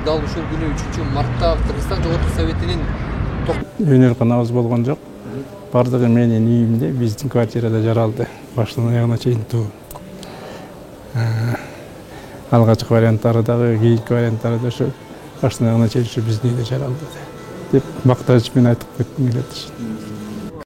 дал ушул күнү 3-мартта Кыргызстан Жогорку Советинин Жөнөлгөн абыз болгон жок. Бардыгы менин үйүмдө, биздин квартирада жаралды. Баштан аягына чейин туу. Алгачкы варианттары дагы, кийинки варианттары да ошо баштан аягына чейин биздин үйдө жаралды деп мактанычмен айтып кетким келет.